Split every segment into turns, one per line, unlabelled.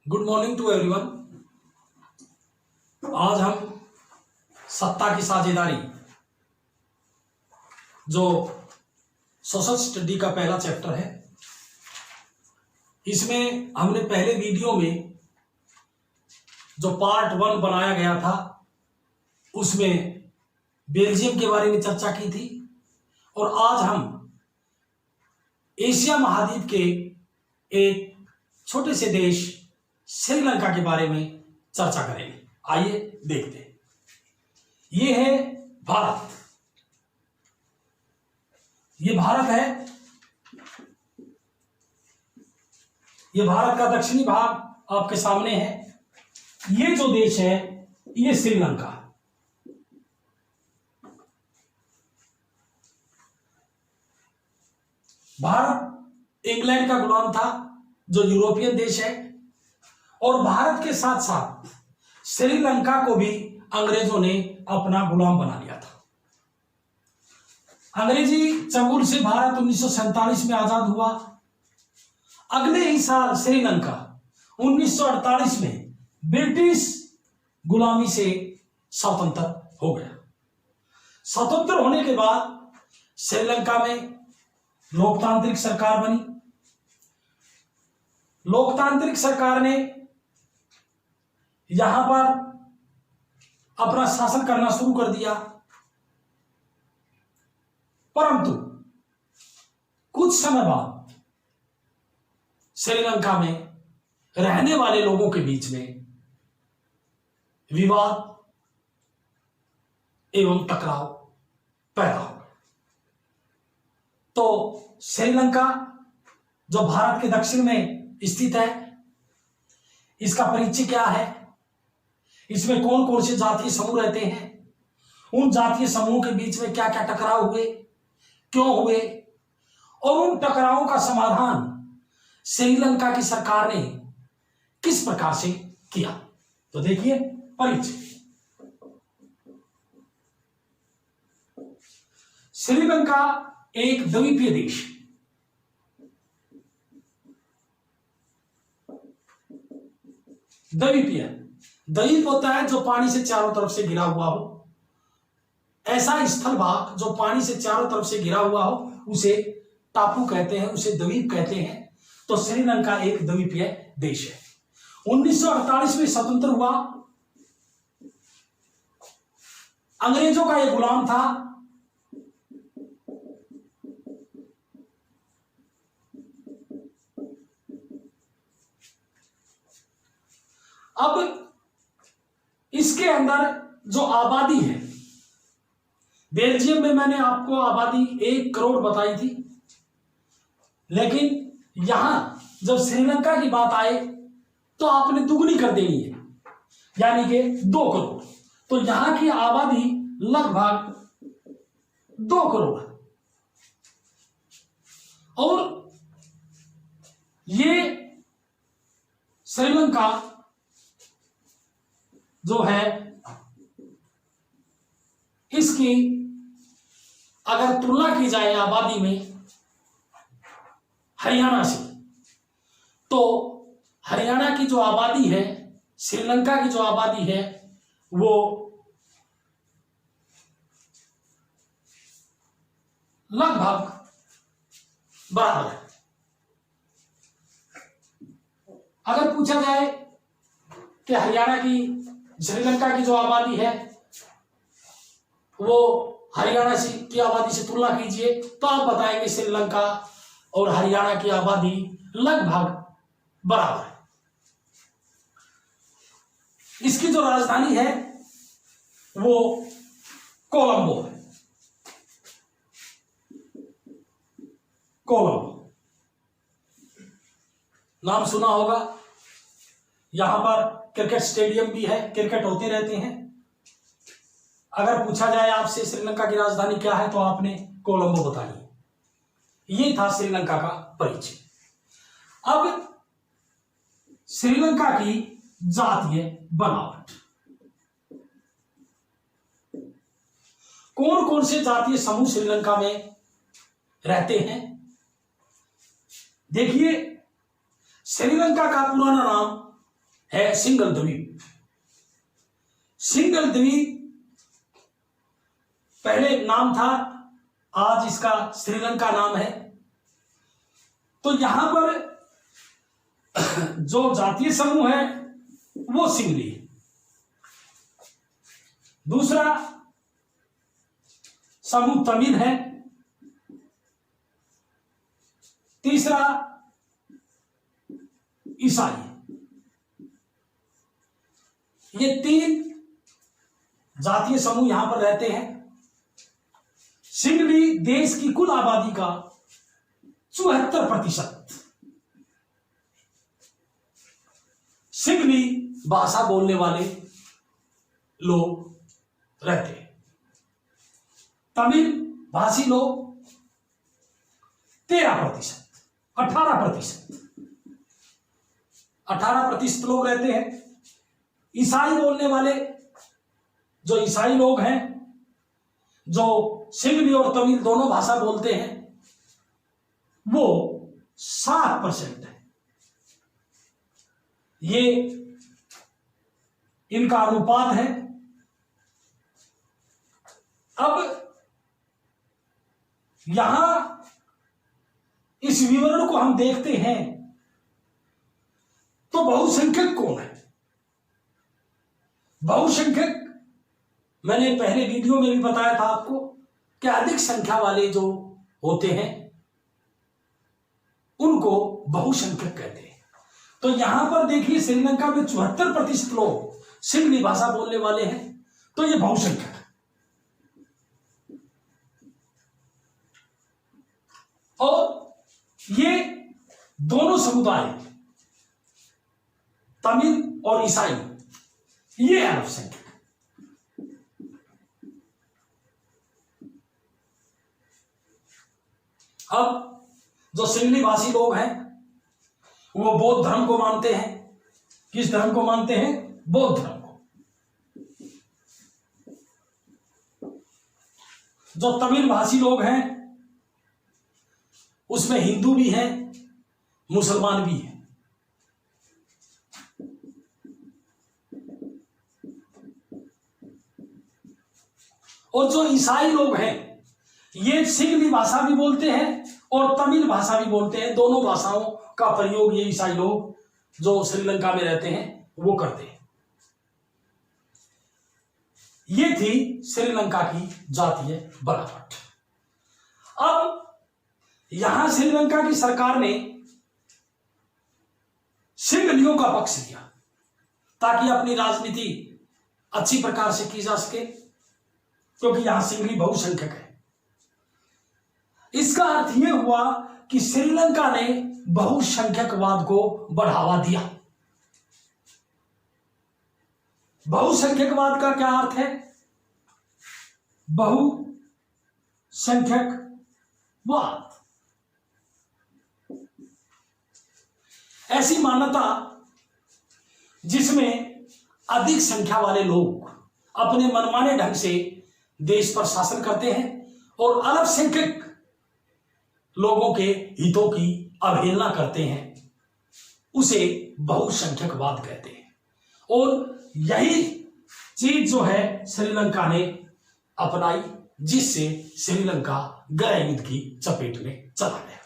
Good morning to everyone. आज हम सत्ता की साझेदारी जो सोशल स्टडी का पहला चैप्टर है, इसमें हमने पहले वीडियो में जो पार्ट 1 बनाया गया था उसमें बेल्जियम के बारे में चर्चा की थी और आज हम एशिया महाद्वीप के एक छोटे से देश श्रीलंका के बारे में चर्चा करेंगे। आइए देखते हैं। ये है भारत, ये भारत है, ये भारत का दक्षिणी भाग आपके सामने है। ये जो देश है ये श्रीलंका। भारत इंग्लैंड का गुलाम था जो यूरोपियन देश है, और भारत के साथ साथ श्रीलंका को भी अंग्रेजों ने अपना गुलाम बना लिया था। अंग्रेजी चंगुल से भारत 1947 में आजाद हुआ। अगले ही साल श्रीलंका 1948 में ब्रिटिश गुलामी से स्वतंत्र हो गया। स्वतंत्र होने के बाद श्रीलंका में लोकतांत्रिक सरकार बनी। लोकतांत्रिक सरकार ने यहां पर अपना शासन करना शुरू कर दिया, परंतु कुछ समय बाद श्रीलंका में रहने वाले लोगों के बीच में विवाद एवं टकराव पैदा हो गया। तो श्रीलंका जो भारत के दक्षिण में स्थित है, इसका परिचय क्या है, इसमें कौन कौन से जातीय समूह रहते हैं, उन जातीय समूहों के बीच में क्या क्या टकराव हुए, क्यों हुए, और उन टकरावों का समाधान श्रीलंका की सरकार ने किस प्रकार से किया। तो देखिए परिचय। श्रीलंका एक द्वीपीय देश, द्वीपीय द्वीप होता है जो पानी से चारों तरफ से घिरा हुआ हो। ऐसा स्थल भाग जो पानी से चारों तरफ से घिरा हुआ हो उसे टापू कहते हैं, उसे द्वीप कहते हैं। तो श्रीलंका एक द्वीपीय देश है। 1948 में स्वतंत्र हुआ। अंग्रेजों का यह गुलाम था। अब इसके अंदर जो आबादी है, बेल्जियम में मैंने आपको आबादी 1 करोड़ बताई थी, लेकिन यहां जब श्रीलंका की बात आए तो आपने दुगनी कर देनी है, यानी कि 2 करोड़। तो यहां की आबादी लगभग 2 करोड़ है। और ये श्रीलंका जो है, इसकी अगर तुलना की जाए आबादी में हरियाणा से, तो हरियाणा की जो आबादी है, श्रीलंका की जो आबादी है वो लगभग बराबर है। अगर पूछा जाए कि हरियाणा की श्रीलंका की जो आबादी है वो हरियाणा से की आबादी से तुलना कीजिए, तो आप बताएंगे श्रीलंका और हरियाणा की आबादी लगभग बराबर है। इसकी जो राजधानी है वो कोलंबो है। कोलंबो नाम सुना होगा। यहां पर क्रिकेट स्टेडियम भी है, क्रिकेट होते रहते हैं। अगर पूछा जाए आपसे श्रीलंका की राजधानी क्या है तो आपने कोलंबो बतानी। ये था श्रीलंका का परिचय। अब श्रीलंका की जातीय बनावट, कौन कौन से जातीय समूह श्रीलंका में रहते हैं। देखिए, श्रीलंका का पुराना नाम है सिंगल द्वीप। सिंगल द्वीप पहले नाम था, आज इसका श्रीलंका नाम है। तो यहां पर जो जातीय समूह है वो सिंगली, दूसरा समूह तमिल है, तीसरा ईसाई। ये 3 जातीय समूह यहां पर रहते हैं। सिंगली देश की कुल आबादी का 74% सिंगली भाषा बोलने वाले लोग रहते हैं। तमिल भाषी लोग 13%, 18% लोग रहते हैं। ईसाई बोलने वाले जो ईसाई लोग हैं, जो सिंगली और तमिल दोनों भाषा बोलते हैं, वो 7% है। ये इनका अनुपात है। अब यहां इस विवरण को हम देखते हैं तो बहुसंख्यक कौन है? बहुसंख्यक मैंने पहले वीडियो में भी बताया था आपको कि अधिक संख्या वाले जो होते हैं उनको बहुसंख्यक कहते हैं। तो यहां पर देखिए श्रीलंका में 74% लोग सिंगली भाषा बोलने वाले हैं, तो ये बहुसंख्यक है। और ये दोनों समुदाय तमिल और ईसाई ये अल्पसंख्यक। अब जो सिंगली भाषी लोग हैं वो बौद्ध धर्म को मानते हैं। किस धर्म को मानते हैं? बौद्ध धर्म को। जो तमिल भाषी लोग हैं उसमें हिंदू भी हैं, मुसलमान भी हैं। और जो ईसाई लोग हैं ये सिंगली भाषा भी बोलते हैं और तमिल भाषा भी बोलते हैं। दोनों भाषाओं का प्रयोग ये ईसाई लोग जो श्रीलंका में रहते हैं वो करते हैं। ये थी श्रीलंका की जातीय बनावट। अब यहां श्रीलंका की सरकार ने सिंगलियों का पक्ष लिया ताकि अपनी राजनीति अच्छी प्रकार से की जा सके, क्योंकि यहां सिंगली बहुसंख्यक है। इसका अर्थ यह हुआ कि श्रीलंका ने बहुसंख्यकवाद को बढ़ावा दिया। बहुसंख्यकवाद का क्या अर्थ है? बहुसंख्यकवाद ऐसी मान्यता जिसमें अधिक संख्या वाले लोग अपने मनमाने ढंग से देश पर शासन करते हैं और अल्पसंख्यक लोगों के हितों की अवहेलना करते हैं, उसे बहुसंख्यकवाद कहते हैं। और यही चीज जो है श्रीलंका ने अपनाई, जिससे श्रीलंका गृह युद्ध की चपेट में चला गया।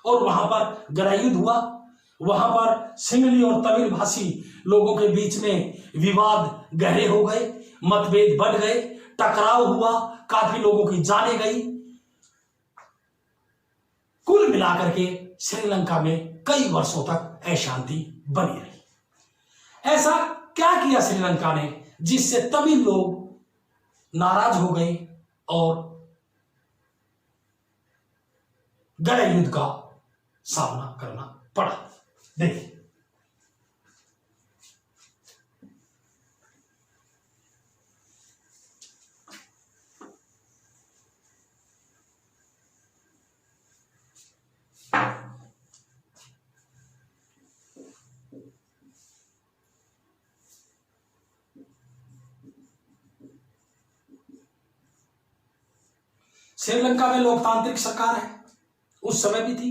और वहां पर गृह युद्ध हुआ, वहां पर सिंगली और तमिल भाषी लोगों के बीच में विवाद गहरे हो गए, मतभेद बढ़ गए, टकराव हुआ, काफी लोगों की जानें गई। कुल मिलाकर के श्रीलंका में कई वर्षों तक अशांति बनी रही। ऐसा क्या किया श्रीलंका ने जिससे तमिल लोग नाराज हो गए और गृह युद्ध का सामना करना पड़ा? देखिए, श्रीलंका में लोकतांत्रिक सरकार है, उस समय भी थी।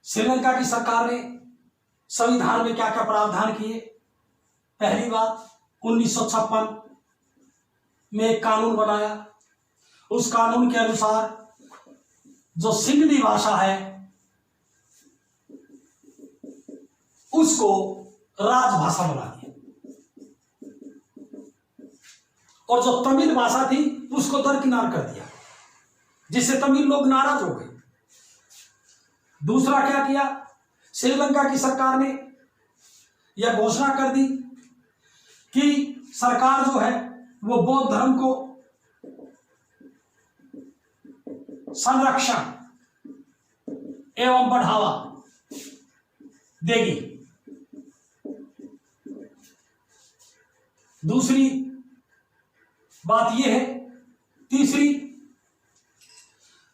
श्रीलंका की सरकार ने संविधान में क्या क्या प्रावधान किए। पहली बात, 1956 में एक कानून बनाया। उस कानून के अनुसार जो सिंगली भाषा है उसको राजभाषा बना दिया, और जो तमिल भाषा थी उसको दरकिनार कर दिया, जिससे तमिल लोग नाराज हो गए। दूसरा क्या किया, श्रीलंका की सरकार ने यह घोषणा कर दी कि सरकार जो है वो बौद्ध धर्म को संरक्षण एवं बढ़ावा देगी। दूसरी बात यह है, तीसरी,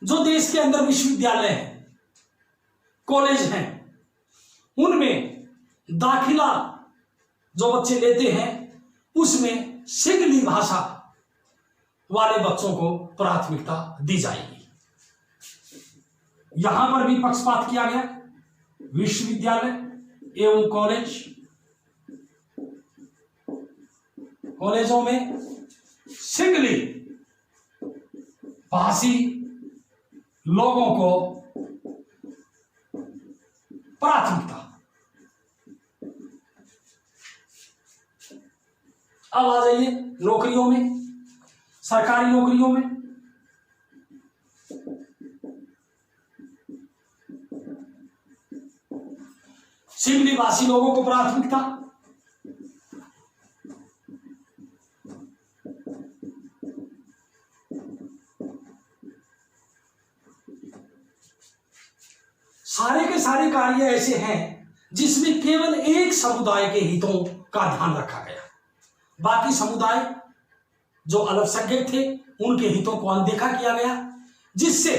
जो देश के अंदर विश्वविद्यालय हैं, कॉलेज हैं, उनमें दाखिला जो बच्चे लेते हैं उसमें सिंगली भाषा वाले बच्चों को प्राथमिकता दी जाएगी। यहां पर भी पक्षपात किया गया। विश्वविद्यालय एवं कॉलेजों में सिंगली भाषी लोगों को प्राथमिकता। अब आ जाइए नौकरियों में, सरकारी नौकरियों में। सिंगली भाषी लोगों को प्राथमिकता। सारे के सारे कार्य ऐसे हैं जिसमें केवल एक समुदाय के हितों का ध्यान रखा गया, बाकी समुदाय जो अल्पसंख्यक थे उनके हितों को अनदेखा किया गया, जिससे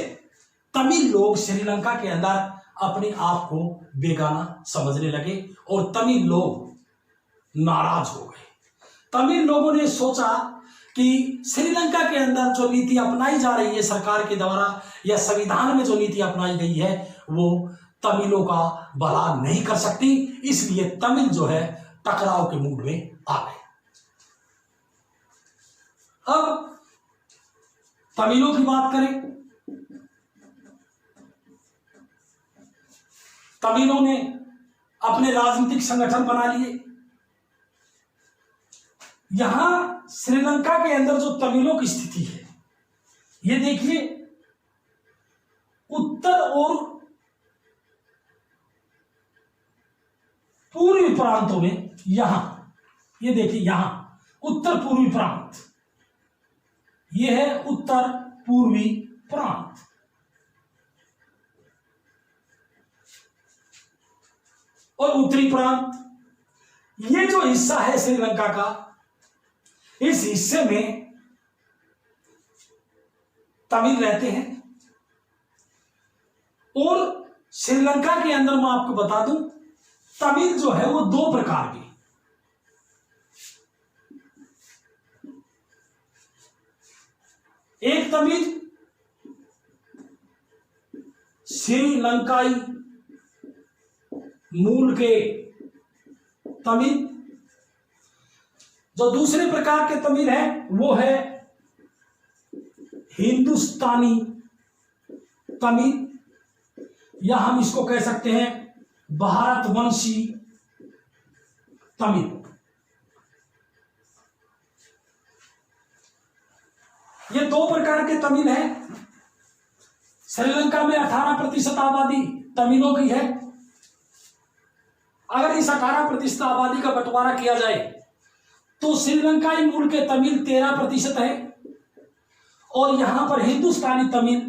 तमिल लोग श्रीलंका के अंदर अपने आप को बेगाना समझने लगे और तमिल लोग नाराज हो गए। तमिल लोगों ने सोचा कि श्रीलंका के अंदर जो नीति अपनाई जा रही है सरकार के द्वारा या संविधान में जो नीति अपनाई गई है वो तमिलों का भला नहीं कर सकती, इसलिए तमिल जो है टकराव के मूड में आ गए। अब तमिलों की बात करें, तमिलों ने अपने राजनीतिक संगठन बना लिए। यहां श्रीलंका के अंदर जो तमिलों की स्थिति है, ये देखिए, उत्तर और पूर्वी प्रांतों में, यहां ये देखिए, यहां उत्तर पूर्वी प्रांत, ये है उत्तर पूर्वी प्रांत, और उत्तरी प्रांत, ये जो हिस्सा है श्रीलंका का, इस हिस्से में तमिल रहते हैं। और श्रीलंका के अंदर मैं आपको बता दूं, तमिल जो है वो दो प्रकार के, एक तमिल श्रीलंकाई मूल के तमिल, जो दूसरे प्रकार के तमिल है वो है हिंदुस्तानी तमिल, या हम इसको कह सकते हैं भारतवंशी तमिल। ये दो प्रकार के तमिल हैं। श्रीलंका में 18% आबादी तमिलों की है। अगर इस 18% आबादी का बंटवारा किया जाए तो श्रीलंकाई मूल के तमिल 13% है, और यहां पर हिंदुस्तानी तमिल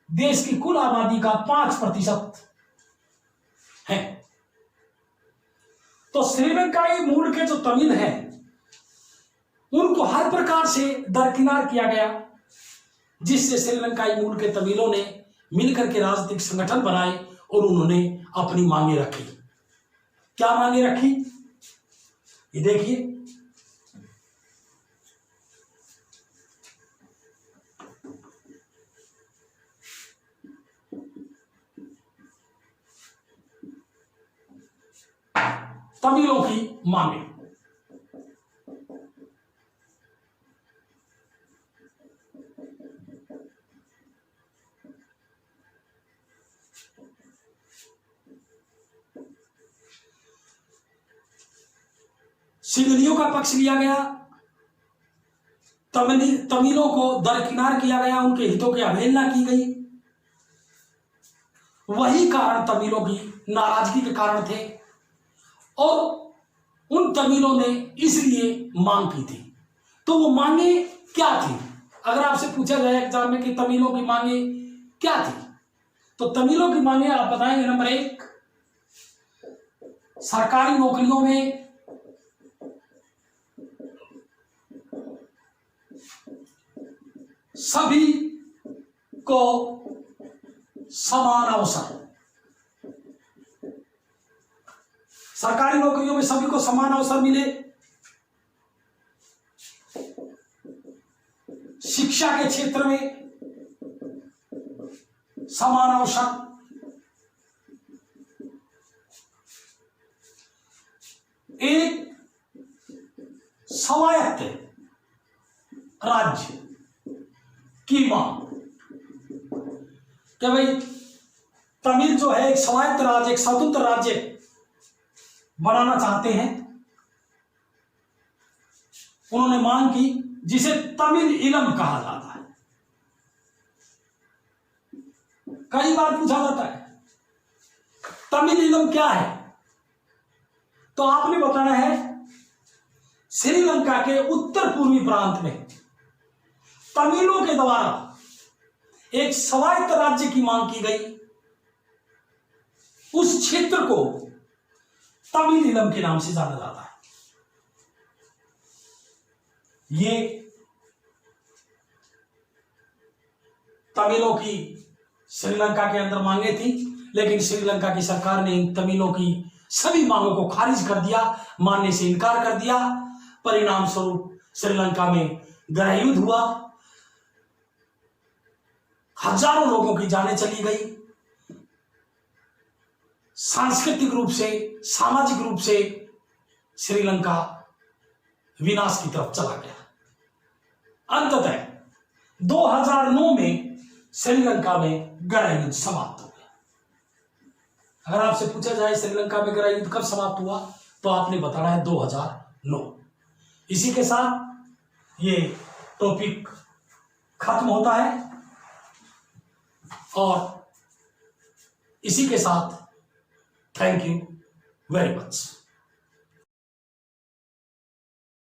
देश की कुल आबादी का 5% है। तो श्रीलंकाई मूल के जो तमिल हैं उनको हर प्रकार से दरकिनार किया गया, जिससे श्रीलंकाई मूल के तमिलों ने मिलकर के राजनीतिक संगठन बनाए और उन्होंने अपनी मांगे रखी। क्या मांगे रखी, ये देखिए। तमिलों की मांगे। सिंहलियों का पक्ष लिया गया, तमिलों को दरकिनार किया गया, उनके हितों की अवहेलना की गई। वही कारण तमिलों की नाराजगी के कारण थे और उन तमिलों ने इसलिए मांग की थी। तो वो मांगे क्या थी? अगर आपसे पूछा जाए एग्जाम में कि तमिलों की मांगे क्या थी, तो तमिलों की मांगे आप बताएंगे। नंबर 1, सरकारी नौकरियों में सभी को समान अवसर, सरकारी नौकरियों में सभी को समान अवसर मिले, शिक्षा के क्षेत्र में समान अवसर, एक स्वायत्त राज्य की मांग कि भाई तमिल जो है एक स्वायत्त राज्य, एक स्वतंत्र राज्य बनाना चाहते हैं। उन्होंने मांग की जिसे तमिल इलम कहा जाता है। कई बार पूछा जाता है तमिल इलम क्या है, तो आपने बताना है श्रीलंका के उत्तर पूर्वी प्रांत में तमिलों के द्वारा एक स्वायत्त राज्य की मांग की गई। उस क्षेत्र को तमिल इलम के नाम से जाना जाता है। ये तमिलों की श्रीलंका के अंदर मांगे थी, लेकिन श्रीलंका की सरकार ने इन तमिलों की सभी मांगों को खारिज कर दिया, मानने से इनकार कर दिया। परिणाम स्वरूप श्रीलंका में गृह युद्ध हुआ, हजारों लोगों की जानें चली गई, सांस्कृतिक रूप से, सामाजिक रूप से श्रीलंका विनाश की तरफ चला गया। अंततः 2009 में श्रीलंका में गृह युद्ध समाप्त हो गया। अगर आपसे पूछा जाए श्रीलंका में गृह युद्ध कब समाप्त हुआ, तो आपने बताना है 2009। इसी के साथ ये टॉपिक खत्म होता है और इसी के साथ थैंक यू वेरी मच।